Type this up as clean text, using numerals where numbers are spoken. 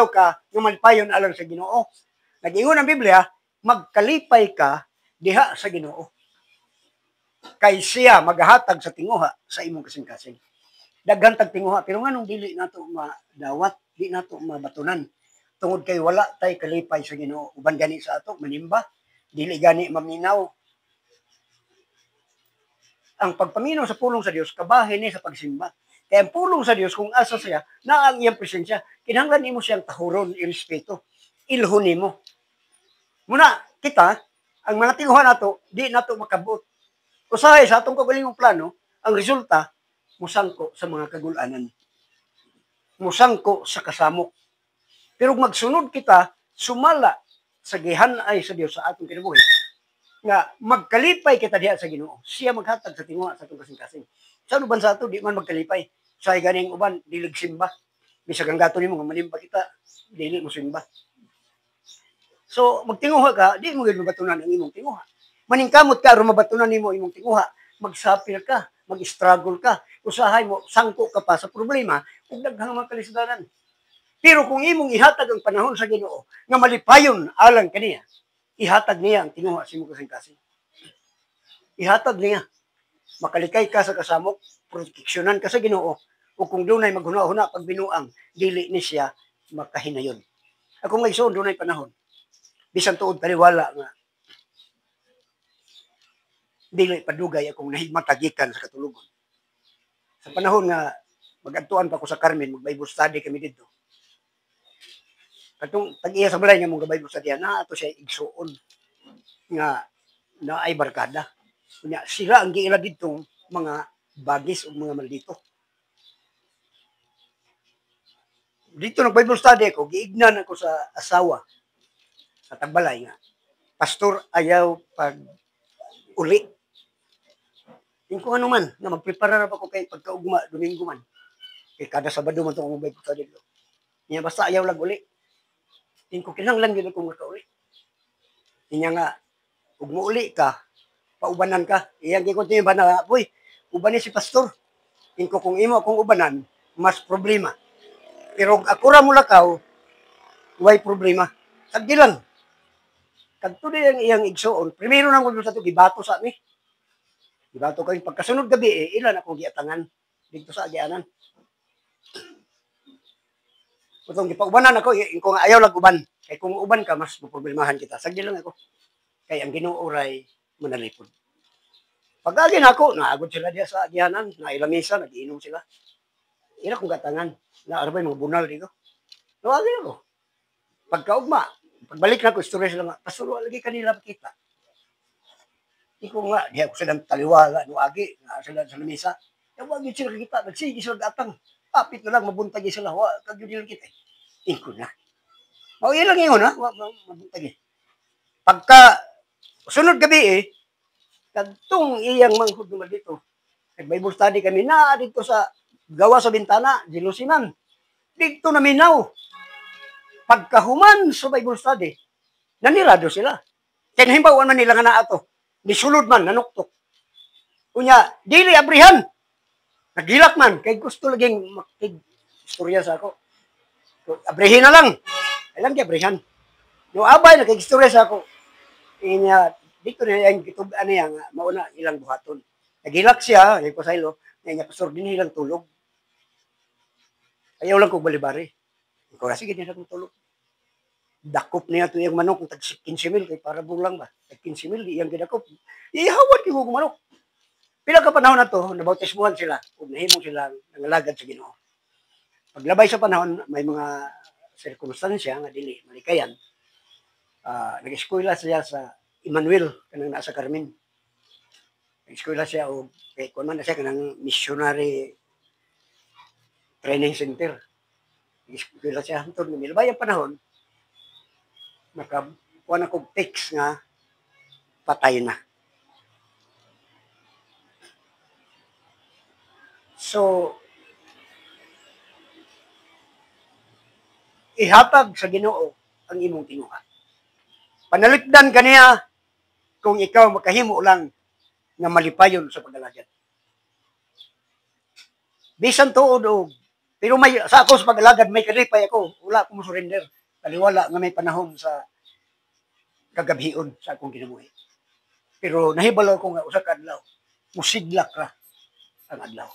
ka nga malipayon alang sa Ginoo. Nag-ingon ang Biblia, magkalipay ka diha sa Ginoo. Kay siya maghatag sa tinguha sa imong kasing-kasing. Daghan tag tinguha pero nganong dili nato madawat, di nato mabatunan. Tungod kay wala tay kalipay sa Ginoo. Uban gani sa ato manimba, dili gani maminaw. Ang pagpaminaw sa pulong sa Dios kabahin ni sa pagsimba. Kaya ang pulong sa Dios kung asa siya na ang iyang presensya, kinahanglan nimo siyang tahuron, irespeto, ilhon nimo. Muna kita ang mga tinguha nato di nato makabot. Usahay sa atong kagalingong plano, ang resulta musangko sa mga kagulanan. Musangko sa kasamok. Pero magsunod kita, sumala sa gihanay sa Dios sa atong kinabuhi, nga magkalipay kita diha sa Ginoo. Siya maghatag sa tinguha sa atong kasing-kasing. Sa uban sa ato, di man magkalipay. Sa ganing uban, dilig simba. Bisag ang gato nimo nga manimba kita, dili mo simba. So, magtinguha ka, di mo gid mabatunan ang imong tinguha. Maningkamot ka aron mabatunan nimo imong tinguha. Magsapil ka, mag-struggle ka, usahay mo, sangko ka pa sa problema, ug daghang mga kalisdanan. Pero kung imong ihatag ang panahon sa Ginoo nga malipayon alang kaniya, ihatag niya ang tinguha sa imong kasing-kasing. Ihatag niya. Makalikay ka sa kasamok, proteksyonan ka sa Ginoo, o kung dunay maghuna-huna pag binuang, dili ni siya makahinayon. Ako nga isoon, dunay panahon. Bisan tuod paniwala nga dili padugay akong nahimatagikan sa katulugon. Sa panahon nga mag-adtuan pa ko sa Carmen, mag-Bible study kami dito. Katong tag-iya sa balay nga mong Bible study na ato siya igsuon nga na ay barkada. Kunya sila ang giila dito mga bagis o mga maldito. Dito nag-Bible study ako, giignan ako sa asawa sa tagbalay nga. Pastor, ayaw pag uli. Yung kung ano man, na magprepara na pa ko kay pagkaugma, Domingo man. Kay kada Sabado man itong Bible study ko. Niya basta ayaw lang uli. Yung ko kinanglan yun akong makauli. Niya nga, kung muuli ka, paubanan ka. Iyang gikontinyo ba na, boy, ubanin si pastor. Yung ko kung imo akong ubanan, mas problema. Pero ako ra mo lakaw, way problema. Sagdi lang. Kadto din ang iyang igsuon. Primero nang kung sa ito, gibato sa amin. Gibato kayo. Pagkasunod gabi, ilan akong giatangan dito sa agianan. Kung gipaubanan ako, kung ayaw lang uban. Kaya kung uban ka, mas maproblemahan kita. Sagdi lang ako. Kaya ang Ginoo manalipod. Pag-agin ako, naagod sila diya sa agianan, nailamisa, nagiinom sila. Ina kong gatangan. Naarabay mga bunal dito. Nawagin ako. Pagkaugma, pagbalik na ko, istorya sila nga, pasuro lagi kanila makita. Iko nga, di ako silang taliwala, nuagi, na sila sa lamisa. Nawagin sila kita, nagsigi sila datang. Kapit na lang, mabuntagi sila. Kagyo nilang kita. Iko na. O, yun lang yun, ha? Mabuntagi. Pagka, sunod gabi kagtong iyang manghud naman dito. Nag-Bible study kami na dito sa gawa sa bintana, Jerusalem. Dito na minaw. Pagkahuman sa Bible study, nanirado sila. Kaya nahimbawan man nila nga na ato. Nisulod man, nanuktok. Kunya, dili abrihan. Nagilak man. Kaya gusto laging makig-istorya sa ako. So, abrihin na lang. Alam niya, abrihan. No abay, nakig-istorya sa ako. Inya, dito na yung kitubaan niya nga, mauna ilang buhaton. Nagilak siya, yung pasaylo, niya pastor din ilang tulog. Ayaw lang kong balibari. Ikaw na, sige, din akong tulog. Dakop niya ito yung manok, kung tag 15,000, kay para bulang ba? Tag 15,000, iyang gidakop. Ihawad yung manok. Pila ka panahon na to, nabautismuhan sila, kung nahimong sila nangalagad sa Ginoo. Paglabay sa panahon, may mga sirkunstansya nga dili, malikayan. Nag-eskwela siya sa Emmanuel, kanang nasa Carmen. Nag-eskwela siya, o kay kung man na siya, kanang missionary training center. Nag-eskwela siya, hantod nga milabay ang panahon, nakakuha na kong text nga patay na. So, ihatag sa Ginoo ang imong tinguha. Panalikdan kaniya kung ikaw makahimo lang nga malipayon sa pagdalagan. Bisan tuod og Pero may sa ako sa pag-alagad may kalipay ako, wala ko mo surrender. Taliwala nga may panahon sa kagabhion sa akong kinabuhi. Pero nahibalo ko nga usa ka adlaw, musidlak ra ang adlaw.